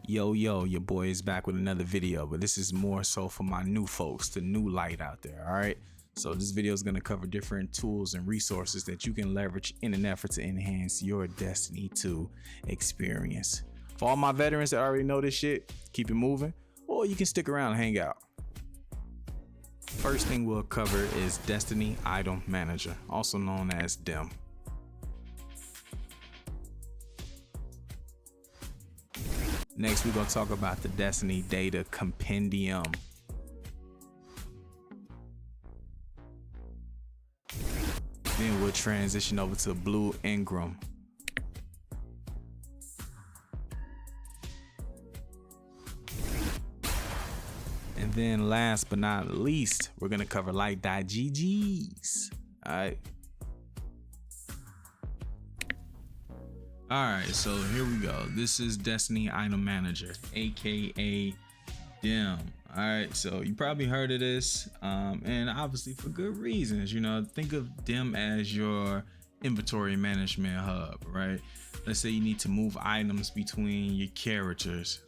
Yo, your boy is back with another video, but this is more so for my new folks, the new light out there, all right? So this video is going to cover different tools and resources that you can leverage in an effort to enhance your Destiny 2 experience. For all my veterans that already know this shit, keep it moving, or you can stick around and hang out. First thing we'll cover is Destiny Item Manager, also known as DIM. Next, we're going to talk about the Destiny Data Compendium. Then we'll transition over to Blue Engram. And then last but not least, we're going to cover Light.gg's. All right. Alright, so here we go. This is Destiny Item Manager, aka DIM. Alright, so you probably heard of this, and obviously for good reasons. You know, think of DIM as your inventory management hub, right? Let's say you need to move items between your characters.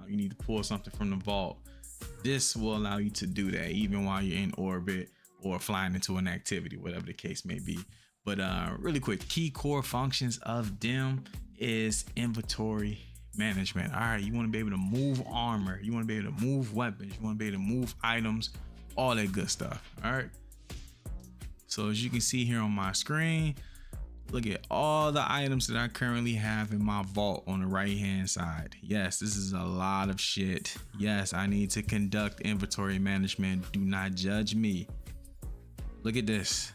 You need to pull something from the vault. This will allow you to do that even while you're in orbit or flying into an activity, whatever the case may be. But really quick, key core functions of DIM is inventory management. All right, you want to be able to move armor, you want to be able to move weapons, you want to be able to move items, all that good stuff. All right, so as you can see here on my screen, look at all the items that I currently have in my vault on the right hand side. Yes, this is a lot of shit. Yes, I need to conduct inventory management. Do not judge me. Look at this.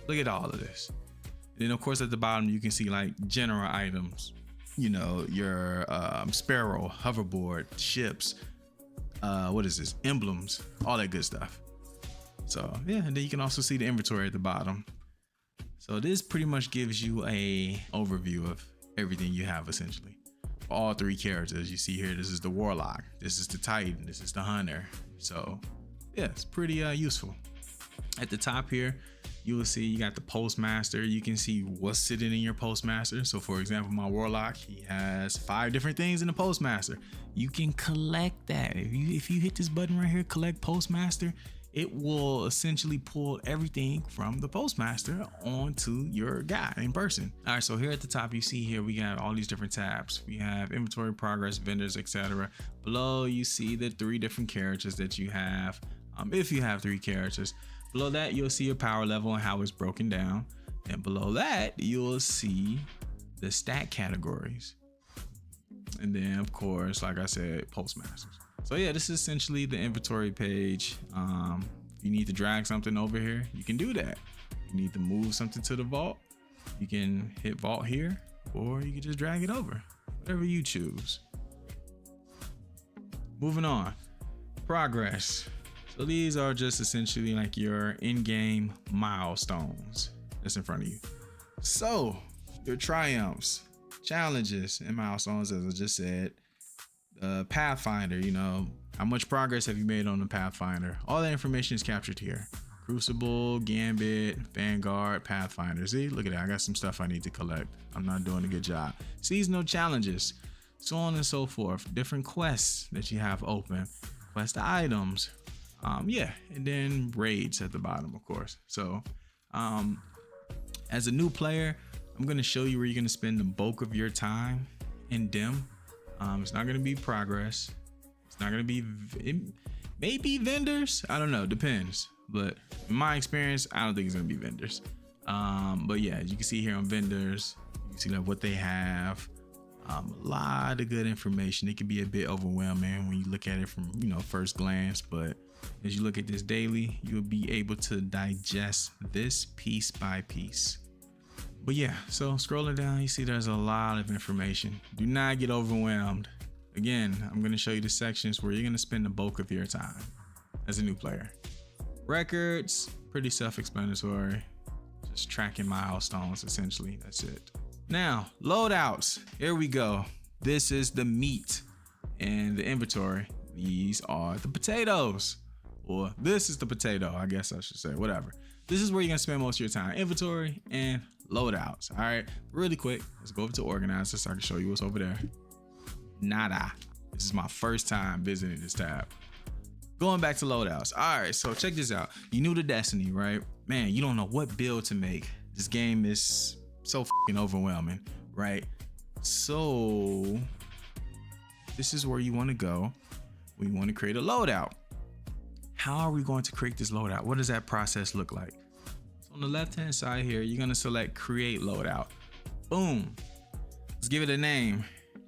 Look at all of this. And then of course at the bottom you can see like general items, you know, your sparrow, hoverboard, ships, what is this, emblems, all that good stuff. So yeah, and then you can also see the inventory at the bottom. So this pretty much gives you a overview of everything you have essentially. For all three characters you see here, this is the warlock, this is the titan, this is the hunter. So yeah, it's pretty useful. At the top here, you will see you got the postmaster. You can see what's sitting in your postmaster. So for example, my warlock, he has 5 different things in the postmaster. You can collect that. If you hit this button right here, collect postmaster, it will essentially pull everything from the postmaster onto your guy in person. All right, so here at the top, you see here, we got all these different tabs. We have inventory, progress, vendors, etc. Below, you see the 3 different characters that you have. If you have 3 characters. Below that, you'll see your power level and how it's broken down. And below that, you'll see the stat categories. And then, of course, like I said, postmasters. So yeah, this is essentially the inventory page. If you need to drag something over here, you can do that. You need to move something to the vault, you can hit vault here, or you can just drag it over, whatever you choose. Moving on, progress. So these are just essentially like your in-game milestones that's in front of you. So your triumphs, challenges, and milestones, as I just said. Pathfinder, you know, how much progress have you made on the Pathfinder? All that information is captured here. Crucible, Gambit, Vanguard, Pathfinder. See, look at that. I got some stuff I need to collect. I'm not doing a good job. Seasonal challenges, so on and so forth. Different quests that you have open, quest items. Yeah, and then raids at the bottom, of course. So as a new player, I'm going to show you where you're going to spend the bulk of your time in DIM. It's not going to be progress. It's not going to be, maybe vendors. I don't know, depends. But in my experience, I don't think it's going to be vendors. But yeah, as you can see here on vendors, you can see like what they have. A lot of good information. It can be a bit overwhelming when you look at it from, you know, first glance, but as you look at this daily, you'll be able to digest this piece by piece. But yeah, so scrolling down, you see there's a lot of information. Do not get overwhelmed. Again, I'm going to show you the sections where you're going to spend the bulk of your time as a new player. Records, pretty self-explanatory. Just tracking milestones, essentially. That's it. Now, loadouts. Here we go. This is the meat and the inventory. These are the potatoes. Or this is the potato, I guess I should say, whatever. This is where you're gonna spend most of your time. Inventory and loadouts. All right, really quick, let's go over to organizer so I can show you what's over there. Nada. This is my first time visiting this tab. Going back to loadouts. All right, so check this out. You new to Destiny, right? Man, you don't know what build to make. This game is so fucking overwhelming, right? So this is where you want to go. We want to create a loadout. How are we going to create this loadout? What does that process look like? So on the left-hand side here, you're going to select create loadout. Boom. Let's give it a name.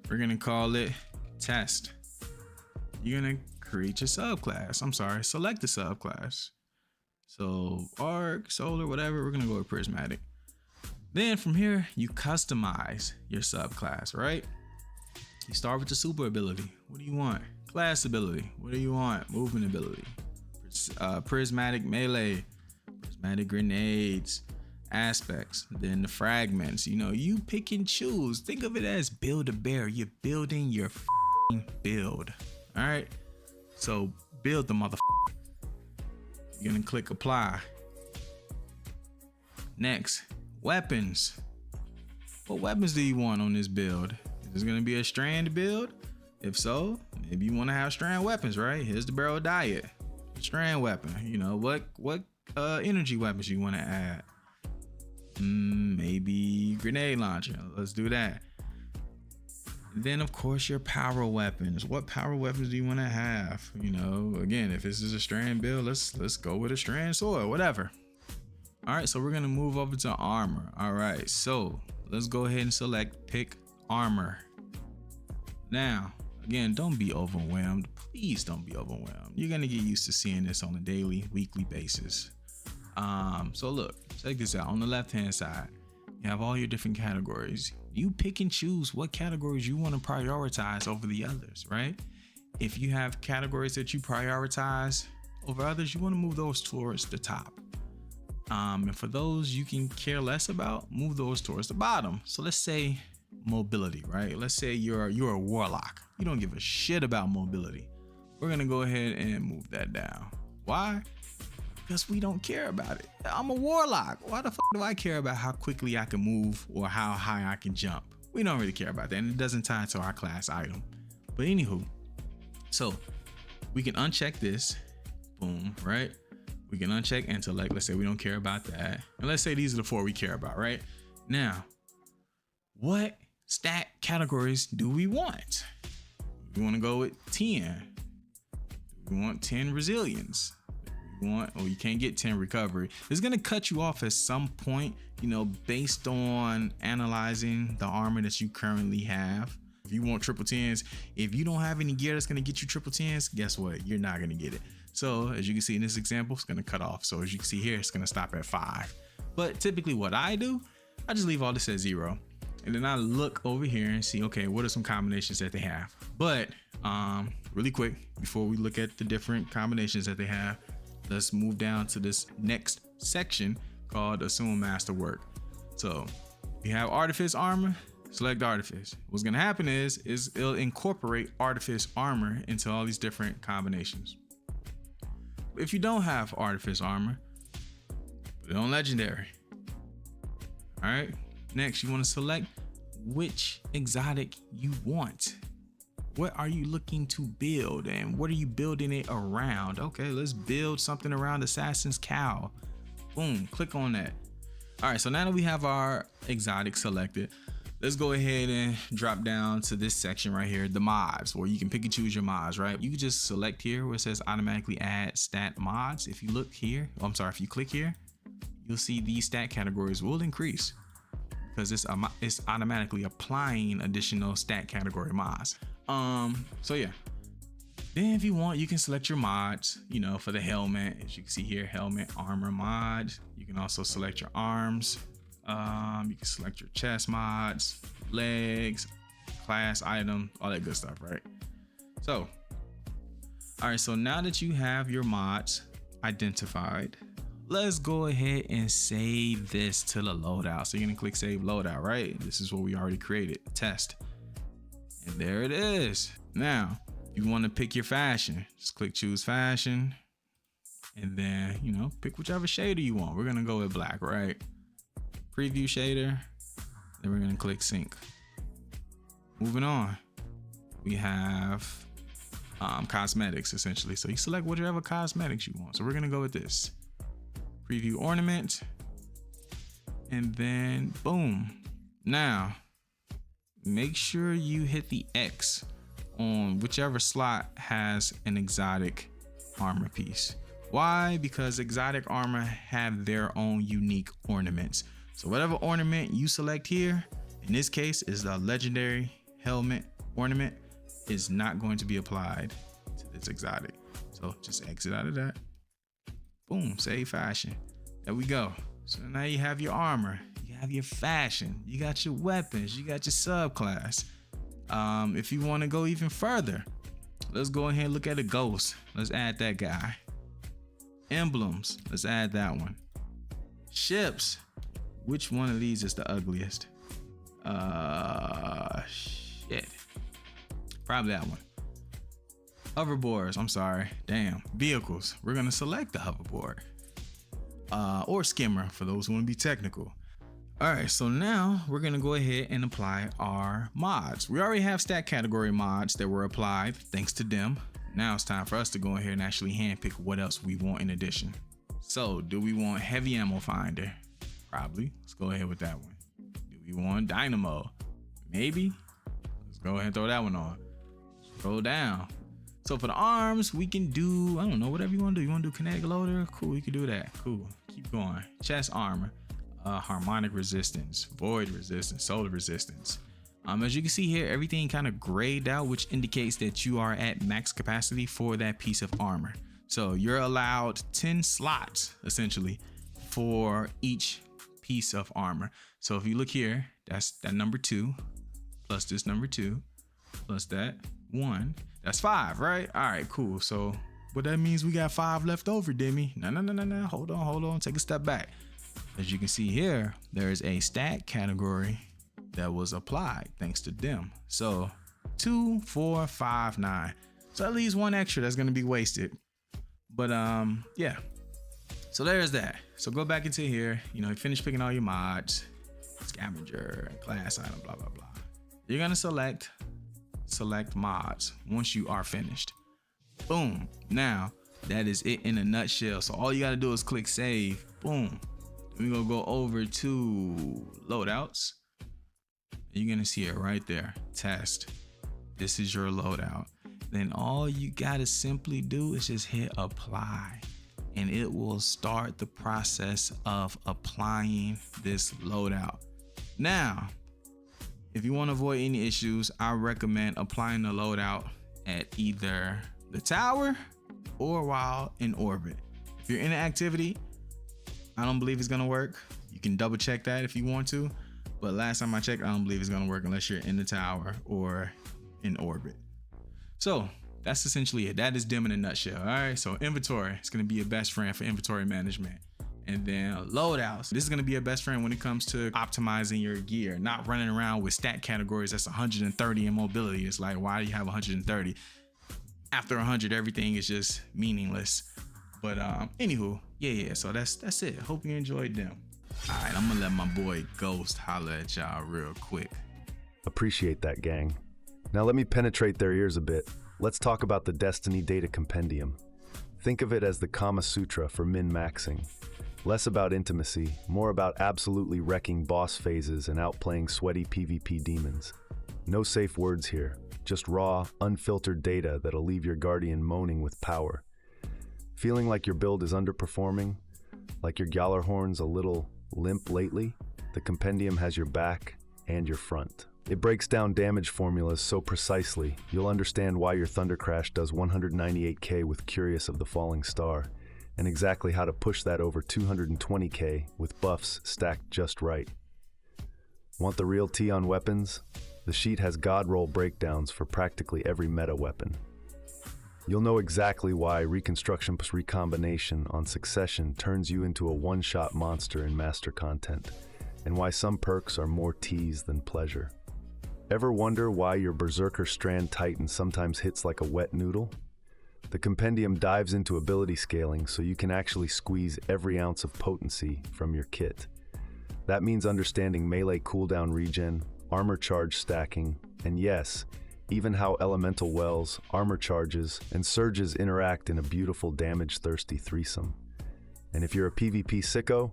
We're going to call it test. You're going to create your subclass. I'm sorry, select the subclass. So arc, solar, whatever, we're going to go with prismatic. Then from here, you customize your subclass, right? You start with the super ability. What do you want? Class ability. What do you want? Movement ability. Prismatic melee. Prismatic grenades. Aspects. Then the fragments. You know, you pick and choose. Think of it as build a bear. You're building your build. All right. So build the motherfucker. You're gonna click apply. Next, weapons. What weapons do you want on this build? Is this gonna be a strand build? If so, maybe you want to have strand weapons, right? Here's the barrel diet. Strand weapon. You know, what energy weapons you want to add? Maybe grenade launcher. Let's do that. Then of course your power weapons. What power weapons do you want to have? You know, again, if this is a strand build, let's go with a strand sword, whatever. All right, so we're gonna move over to armor. All right, so let's go ahead and select pick armor. Now, again, don't be overwhelmed. Please don't be overwhelmed. You're gonna get used to seeing this on a daily, weekly basis. So look, check this out. On the left-hand side, you have all your different categories. You pick and choose what categories you want to prioritize over the others, right? If you have categories that you prioritize over others, you want to move those towards the top. And for those you can care less about, move those towards the bottom. So let's say mobility, right? Let's say you're a warlock. You don't give a shit about mobility. We're gonna go ahead and move that down. Why? Because we don't care about it. I'm a warlock. Why the fuck do I care about how quickly I can move or how high I can jump? We don't really care about that, and it doesn't tie to our class item. But anywho, so we can uncheck this. Boom, right? We can uncheck intellect. Let's say we don't care about that. And let's say these are the 4 we care about, right? Now, what stat categories do we want? We want to go with 10. We want 10 resilience. We want, you can't get 10 recovery. It's going to cut you off at some point, you know, based on analyzing the armor that you currently have. If you want triple 10s, if you don't have any gear that's going to get you triple 10s, guess what? You're not going to get it. So as you can see in this example, it's going to cut off. So as you can see here, it's going to stop at 5. But typically what I do, I just leave all this at 0. And then I look over here and see, okay, what are some combinations that they have? But really quick, before we look at the different combinations that they have, let's move down to this next section called Assume Masterwork. So we have Artifice Armor, select Artifice. What's gonna happen is it'll incorporate Artifice Armor into all these different combinations. If you don't have Artifice Armor, put it on Legendary. All right, next you wanna select which exotic you want. What are you looking to build and what are you building it around? Okay, let's build something around Assassin's Cowl. Boom, click on that. All right, so now that we have our exotic selected, let's go ahead and drop down to this section right here, the mods, where you can pick and choose your mods, right? You can just select here where it says automatically add stat mods. If you look here, if you click here, you'll see these stat categories will increase because it's automatically applying additional stat category mods. So yeah, then if you want, you can select your mods, you know, for the helmet. As you can see here, helmet armor mod. You can also select your arms. You can select your chest mods, legs, class item, all that good stuff, right? So, all right, so now that you have your mods identified, let's go ahead and save this to the loadout. So you're gonna click save loadout, right? This is what we already created, test. And there it is. Now, you want to pick your fashion. Just click choose fashion. And then, you know, pick whichever shader you want. We're going to go with black, right? Preview shader. Then we're going to click sync. Moving on. we have cosmetics essentially. So you select whatever cosmetics you want. So we're gonna go with this. Preview ornament, and then boom. Now, make sure you hit the X on whichever slot has an exotic armor piece. Why? Because exotic armor have their own unique ornaments. So whatever ornament you select here, in this case is the legendary helmet ornament, is not going to be applied to this exotic. So just exit out of that. Boom, save fashion. There we go. So now you have your armor, you have your fashion, you got your weapons, you got your subclass. If you want to go even further, let's go ahead and look at a ghost. Let's add that guy. Emblems, let's add that one. Ships, which one of these is the ugliest? Shit. Probably that one. Hoverboards, I'm sorry. Damn. Vehicles, we're gonna select the hoverboard. Or skimmer for those who want to be technical. All right, so now we're gonna go ahead and apply our mods. We already have stat category mods that were applied thanks to them. Now it's time for us to go ahead and actually handpick what else we want in addition. So do we want heavy ammo finder? Probably. Let's go ahead with that one. Do we want dynamo? Maybe. Let's go ahead and throw that one on. Scroll down. So for the arms, we can do, I don't know, whatever you want to do. You want to do kinetic loader? Cool, you can do that. Cool. Keep going. Chest armor, harmonic resistance, void resistance, solar resistance. As you can see here, everything kind of grayed out, which indicates that you are at max capacity for that piece of armor. So you're allowed 10 slots essentially for each piece of armor. So if you look here, that's that number 2 plus this number 2 plus that 1. That's 5, right? All right, cool. So what that means, we got 5 left over, Demi. No. Hold on. Take a step back. As you can see here, there is a stat category that was applied thanks to them. So 2, 4, 5, 9. So that leaves 1 extra that's gonna be wasted. But yeah. So there's that. So go back into here, you finish picking all your mods, scavenger, class item, blah, blah, blah. You're gonna select mods once you are finished. Boom. Now that is it in a nutshell. So all you gotta do is click save. Boom. We're gonna go over to loadouts. You're gonna see it right there. Test. This is your loadout. Then all you gotta simply do is just hit apply, and it will start the process of applying this loadout. Now, if you want to avoid any issues, I recommend applying the loadout at either the tower or while in orbit. If you're in an activity, I don't believe it's gonna work. You can double check that if you want to, but last time I checked, I don't believe it's gonna work unless you're in the tower or in orbit. So that's essentially it. That is DIM in a nutshell. All right, so inventory is gonna be your best friend for inventory management. And then loadouts, this is gonna be your best friend when it comes to optimizing your gear, not running around with stat categories that's 130 in mobility. It's like, why do you have 130? After 100, everything is just meaningless. But anywho, yeah, so that's it. Hope you enjoyed them. All right, I'm gonna let my boy Ghost holler at y'all real quick. Appreciate that, gang. Now let me penetrate their ears a bit. Let's talk about the Destiny Data Compendium. Think of it as the Kama Sutra for min-maxing. Less about intimacy, more about absolutely wrecking boss phases and outplaying sweaty PvP demons. No safe words here, just raw, unfiltered data that'll leave your guardian moaning with power. Feeling like your build is underperforming? Like your Gjallarhorn's a little limp lately? The compendium has your back and your front. It breaks down damage formulas so precisely, you'll understand why your Thundercrash does 198k with Curious of the Falling Star, and exactly how to push that over 220k with buffs stacked just right. Want the real tea on weapons? The sheet has god roll breakdowns for practically every meta weapon. You'll know exactly why Reconstruction plus Recombination on Succession turns you into a one-shot monster in master content, and why some perks are more tease than pleasure. Ever wonder why your Berserker Strand Titan sometimes hits like a wet noodle? The compendium dives into ability scaling so you can actually squeeze every ounce of potency from your kit. That means understanding melee cooldown regen, armor charge stacking, and yes, even how elemental wells, armor charges, and surges interact in a beautiful damage-thirsty threesome. And if you're a PvP sicko,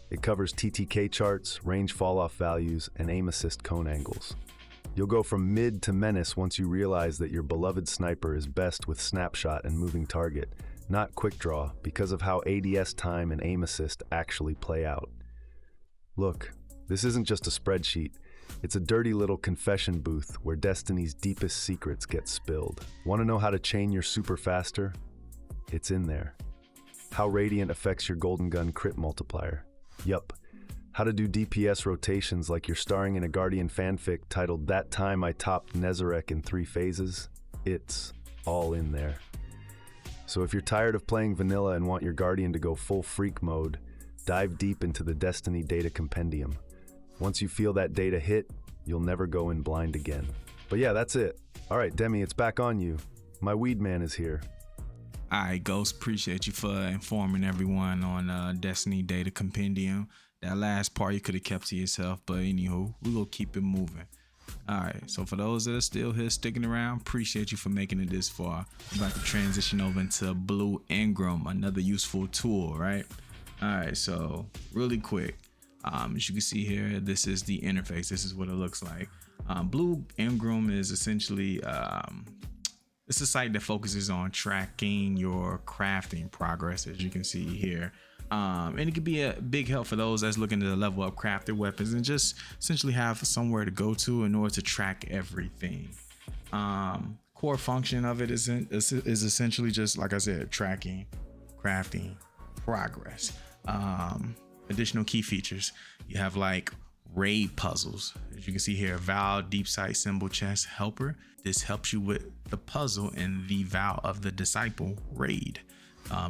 it covers TTK charts, range fall-off values, and aim assist cone angles. You'll go from mid to menace once you realize that your beloved sniper is best with snapshot and moving target, not quick draw, because of how ADS time and aim assist actually play out. Look, this isn't just a spreadsheet. It's a dirty little confession booth where Destiny's deepest secrets get spilled. Want to know how to chain your super faster? It's in there. How Radiant affects your Golden Gun crit multiplier. Yup. How to do DPS rotations like you're starring in a Guardian fanfic titled That Time I Topped Nezarec in 3 Phases. It's all in there. So if you're tired of playing vanilla and want your Guardian to go full freak mode, dive deep into the Destiny Data Compendium. Once you feel that data hit, you'll never go in blind again. But yeah, that's it. All right, Demi, it's back on you. My weed man is here. All right, Ghost, appreciate you for informing everyone on Destiny Data Compendium. That last part you could have kept to yourself, but anywho, we're gonna keep it moving. All right, so for those that are still here sticking around, appreciate you for making it this far. I'm about to transition over into Blue Engram, another useful tool, right? All right, so really quick, as you can see here, this is the interface. This is what it looks like. Blue Engram is essentially it's a site that focuses on tracking your crafting progress, as you can see here. And it could be a big help for those that's looking to level up crafted weapons and just essentially have somewhere to go to in order to track everything. Core function of it is essentially just, like I said, tracking crafting progress. Additional key features, you have like raid puzzles, as you can see here. Vow deep sight symbol chest helper. This helps you with the puzzle in the Vow of the Disciple raid.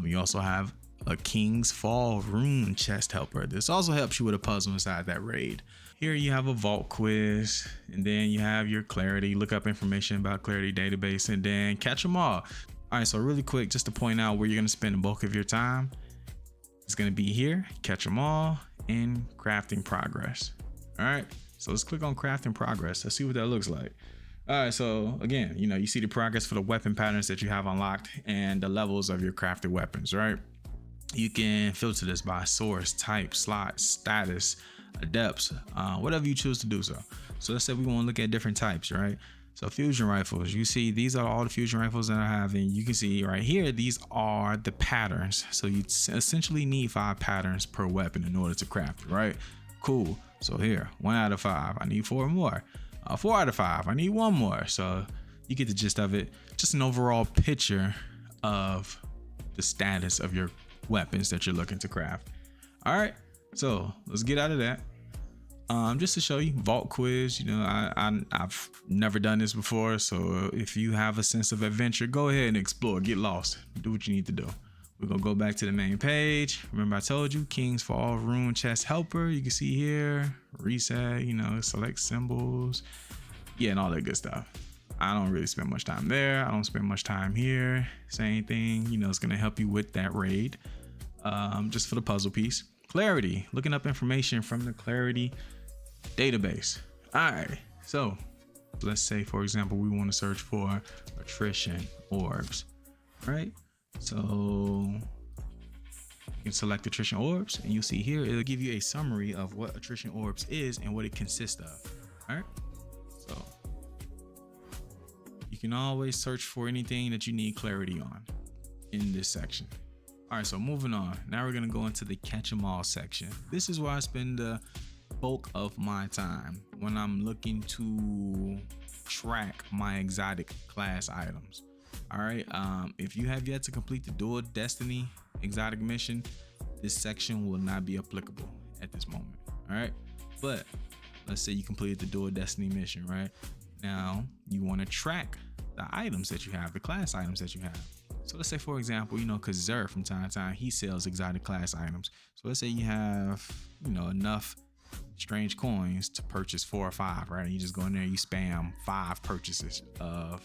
You also have a King's Fall rune chest helper. This also helps you with a puzzle inside that raid. Here you have a vault quiz, and then you have your clarity. Look up information about clarity database, and then catch them all. All right, so really quick, just to point out where you're gonna spend the bulk of your time. It's gonna be here, catch them all, and crafting progress. All right, so let's click on crafting progress. Let's see what that looks like. All right, so again, you see the progress for the weapon patterns that you have unlocked and the levels of your crafted weapons, right? You can filter this by source, type, slot, status, adepts, whatever you choose to do so. So let's say we want to look at different types, right? So fusion rifles, you see these are all the fusion rifles that I have, and you can see right here, these are the patterns. So you essentially need 5 patterns per weapon in order to craft it, right? Cool. So here, 1 out of 5, I need 4 more. 4 out of 5, I need 1 more. So you get the gist of it. Just an overall picture of the status of your weapons that you're looking to craft. All right, so let's get out of that. Just to show you, vault quiz. I've never done this before, so if you have a sense of adventure, go ahead and explore, get lost, do what you need to do. We're gonna go back to the main page. Remember I told you, King's Fall rune chest helper. You can see here, reset, select symbols, yeah, and all that good stuff. I don't really spend much time there. I don't spend much time here. Same thing, it's gonna help you with that raid. Just for the puzzle piece. Clarity, looking up information from the clarity database. All right, so let's say, for example, we want to search for attrition orbs, right? So you can select attrition orbs, and you'll see here, it'll give you a summary of what attrition orbs is and what it consists of. All right, so you can always search for anything that you need clarity on in this section. All right, so moving on. Now we're gonna go into the catch 'em all section. This is where I spend the bulk of my time when I'm looking to track my exotic class items. All right, if you have yet to complete the Dual Destiny exotic mission, this section will not be applicable at this moment. All right, but let's say you completed the Dual Destiny mission, right? Now you want to track the items that you have, the class items that you have. So let's say, for example, because Zer from time to time, he sells exotic class items. So let's say you have, enough strange coins to purchase 4 or 5, right? And you just go in there, you spam 5 purchases of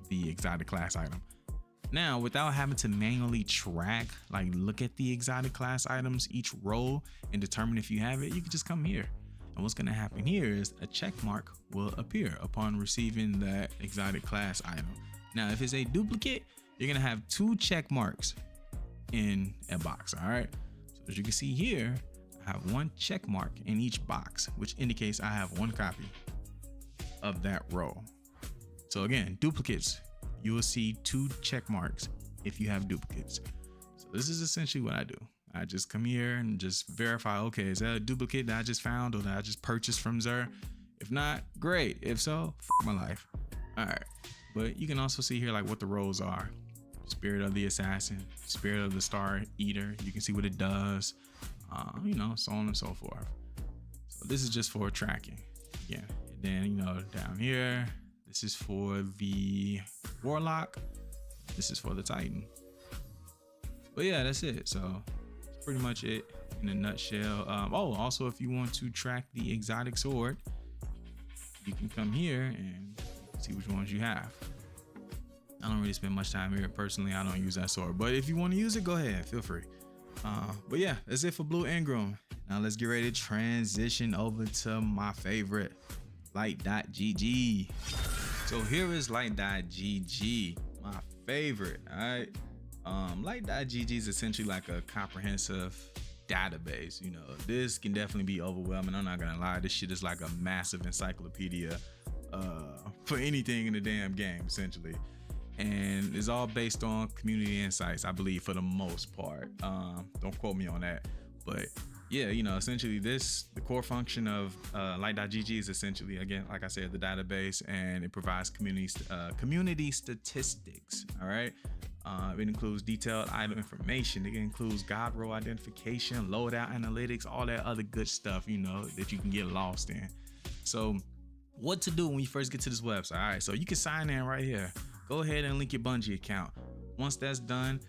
the exotic class item. Now, without having to manually track, look at the exotic class items, each row, and determine if you have it, you can just come here. And what's going to happen here is a check mark will appear upon receiving that exotic class item. Now, if it's a duplicate, you're going to have 2 check marks in a box. All right. So as you can see here, I have 1 check mark in each box, which indicates I have 1 copy of that roll. So again, duplicates, you will see 2 check marks if you have duplicates. So this is essentially what I do. I just come here and just verify, okay, is that a duplicate that I just found or that I just purchased from Zer? If not, great. If so, f my life. All right. But you can also see here like what the roles are. Spirit of the Assassin, Spirit of the Star Eater. You can see what it does, you know, so on and so forth. So this is just for tracking. Yeah. And then, you know, down here, this is for the Warlock. This is for the Titan. But yeah, that's it. So that's pretty much it in a nutshell. Oh, also, if you want to track the exotic sword, you can come here and see which ones you have. I don't really spend much time here. Personally, I don't use that sword. But if you want to use it, go ahead. Feel free. But yeah, that's it for Blue Engram. Now let's get ready to transition over to my favorite, Light.gg. So here is Light.gg, my favorite. All right. Light.gg is essentially like a comprehensive database. You know, this can definitely be overwhelming. I'm not gonna lie. This shit is like a massive encyclopedia for anything in the damn game, essentially. And it's all based on community insights, I believe, for the most part. Don't quote me on that, but yeah, you know, essentially the core function of Light.gg is essentially, again, like I said, the database, and it provides community statistics. All right. It includes detailed item information. It includes god roll identification, loadout analytics, all that other good stuff, you know, that you can get lost in. So what to do when you first get to this website? All right, so you can sign in right here. Go ahead and link your Bungie account. Once that's done,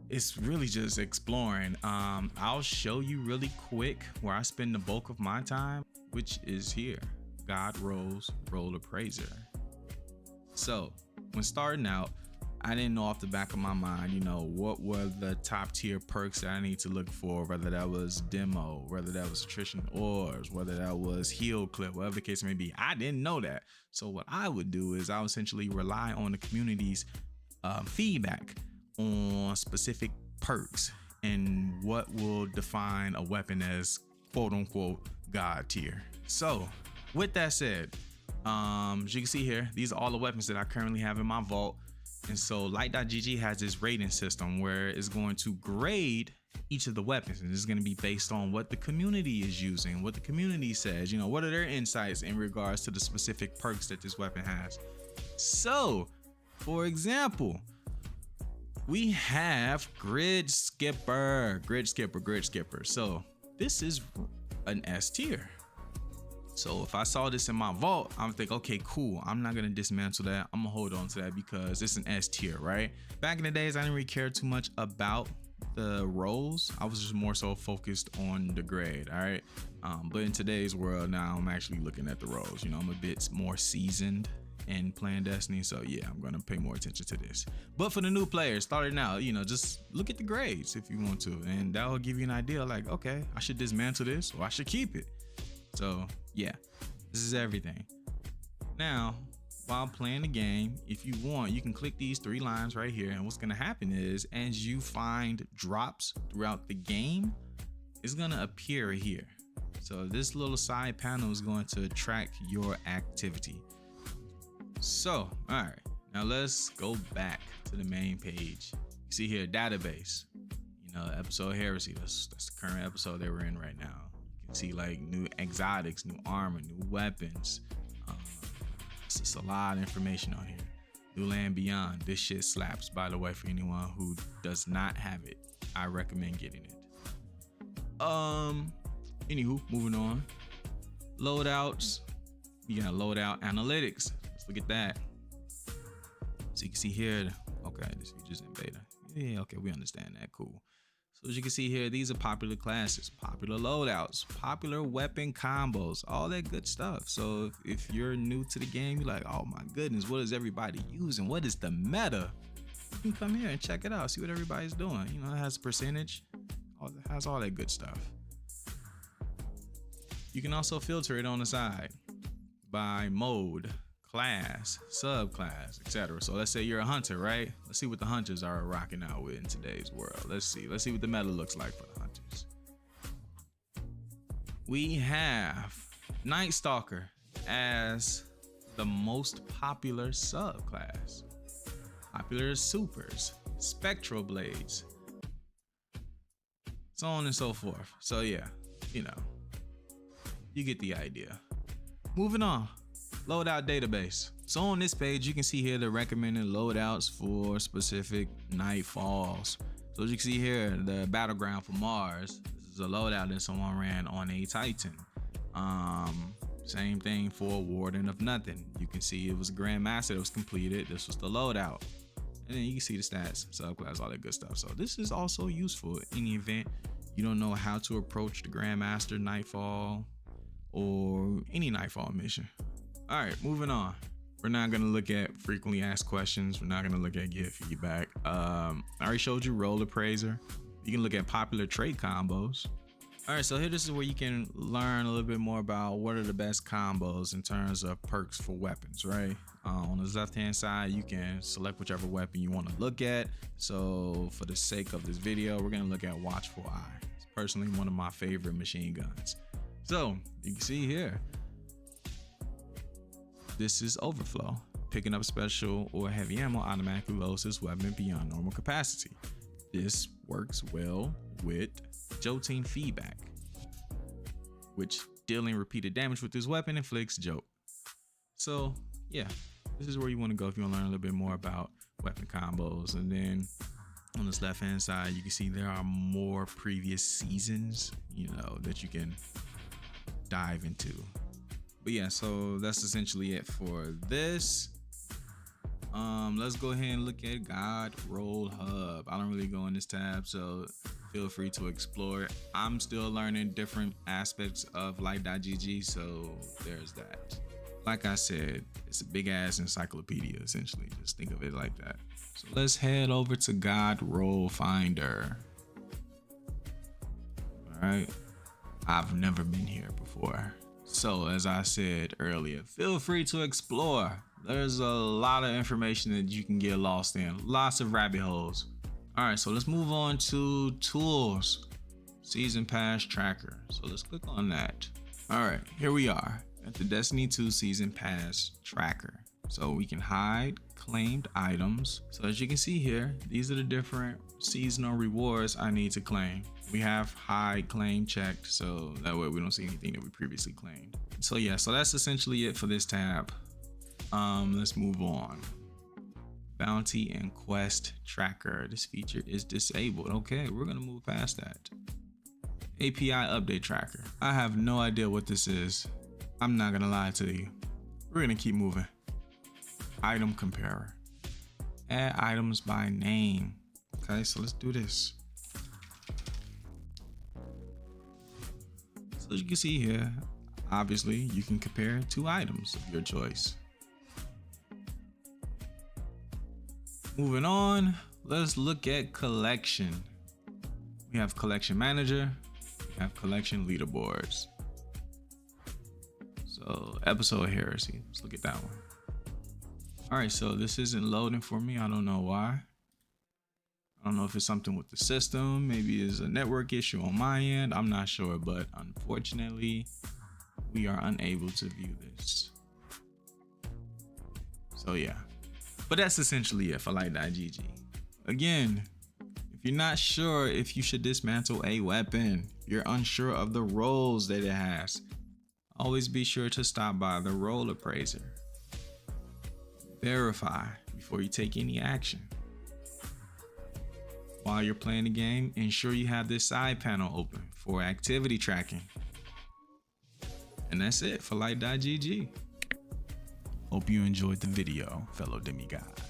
it's really just exploring. I'll show you really quick where I spend the bulk of my time, which is here, God Rolls Roll Appraiser. So when starting out, I didn't know off the back of my mind, you know, what were the top tier perks that I need to look for, whether that was demo, whether that was attrition ores, whether that was heal clip, whatever the case may be. I didn't know that. So what I would do is I would essentially rely on the community's feedback on specific perks and what will define a weapon as quote unquote god tier. So with that said, as you can see here, these are all the weapons that I currently have in my vault. And so Light.gg has this rating system where it's going to grade each of the weapons, and this is going to be based on what the community is using, what the community says, you know, what are their insights in regards to the specific perks that this weapon has. So for example, we have Grid Skipper. So this is an S tier. So if I saw this in my vault, I'm think, okay, cool. I'm not gonna dismantle that. I'm gonna hold on to that because it's an S tier, right? Back in the days, I didn't really care too much about the rolls. I was just more so focused on the grade, all right? But in today's world now, I'm actually looking at the rolls. You know, I'm a bit more seasoned in playing Destiny, so yeah, I'm gonna pay more attention to this. But for the new players starting out, you know, just look at the grades if you want to, and that will give you an idea like, okay, I should dismantle this or I should keep it. So yeah, this is everything. Now, while playing the game, if you want, you can click these 3 lines right here, and what's gonna happen is as you find drops throughout the game, it's gonna appear here. So this little side panel is going to track your activity. So, all right, now let's go back to the main page. You see here, database, you know, episode Heresy. That's the current episode that we're in right now. You can see like new exotics, new armor, new weapons. It's just a lot of information on here. New Land Beyond. This shit slaps, by the way, for anyone who does not have it. I recommend getting it. Anywho, moving on. Loadouts. You got loadout analytics. Let's look at that. So you can see here, okay, this feature's in beta. Yeah, okay, we understand that, cool. So as you can see here, these are popular classes, popular loadouts, popular weapon combos, all that good stuff. So if you're new to the game, you're like, oh my goodness, what is everybody using? What is the meta? You can come here and check it out, see what everybody's doing. You know, it has a percentage, it has all that good stuff. You can also filter it on the side by mode, class, subclass, etc. So let's say you're a hunter, right? Let's see what the hunters are rocking out with in today's world. Let's see what the meta looks like for the hunters. We have Night Stalker as the most popular subclass. Popular supers, spectral blades, so on and so forth. So yeah, you know, you get the idea. Moving on, loadout database. So on this page, you can see here the recommended loadouts for specific nightfalls. So as you can see here, the battleground for Mars. This is a loadout that someone ran on a Titan. Same thing for Warden of Nothing. You can see it was a Grandmaster that was completed. This was the loadout. And then you can see the stats, subclass, all that good stuff. So this is also useful in the event you don't know how to approach the Grandmaster Nightfall or any Nightfall mission. All right, moving on. We're not gonna look at frequently asked questions. We're not gonna look at get feedback. I already showed you Role Appraiser. You can look at popular trait combos. All right, so here this is where you can learn a little bit more about what are the best combos in terms of perks for weapons, right? On the left-hand side, you can select whichever weapon you want to look at. So for the sake of this video, we're gonna look at Watchful Eye. It's personally one of my favorite machine guns. So you can see here, this is Overflow. Picking up special or heavy ammo automatically loads this weapon beyond normal capacity. This works well with jolting feedback, which dealing repeated damage with this weapon inflicts jolt. So yeah, this is where you want to go if you want to learn a little bit more about weapon combos. And then on this left hand side, you can see there are more previous seasons, you know, that you can dive into. But yeah, so that's essentially it for this. Let's go ahead and look at God Roll Hub. I don't really go in this tab, so feel free to explore it. I'm still learning different aspects of light.gg, so there's that. Like I said, it's a big ass encyclopedia, essentially. Just think of it like that. So let's head over to God Roll Finder. All right, I've never been here before. So as I said earlier, feel free to explore. There's a lot of information that you can get lost in, lots of rabbit holes. All right, so let's move on to tools, season pass tracker. So let's click on that. All right, here we are at the Destiny 2 season pass tracker. So we can hide claimed items. So as you can see here, these are the different seasonal rewards I need to claim. We have hide claim checked, so that way we don't see anything that we previously claimed. So yeah, so that's essentially it for this tab. Let's move on. Bounty and quest tracker. This feature is disabled. Okay, we're gonna move past that. API update tracker. I have no idea what this is. I'm not gonna lie to you. We're gonna keep moving. Item comparer. Add items by name. Okay, so let's do this. So as you can see here, obviously you can compare two items of your choice. Moving on, let's look at collection. We have collection manager, we have collection leaderboards. So episode heresy, let's look at that one. All right, so this isn't loading for me. I don't know why. I don't know if it's something with the system, maybe it's a network issue on my end. I'm not sure, but unfortunately, we are unable to view this. So yeah. But that's essentially it for light.gg. Again, if you're not sure if you should dismantle a weapon, you're unsure of the roles that it has, always be sure to stop by the Role Appraiser. Verify before you take any action. While you're playing the game, ensure you have this side panel open for activity tracking. And that's it for light.gg. Hope you enjoyed the video, fellow demigods.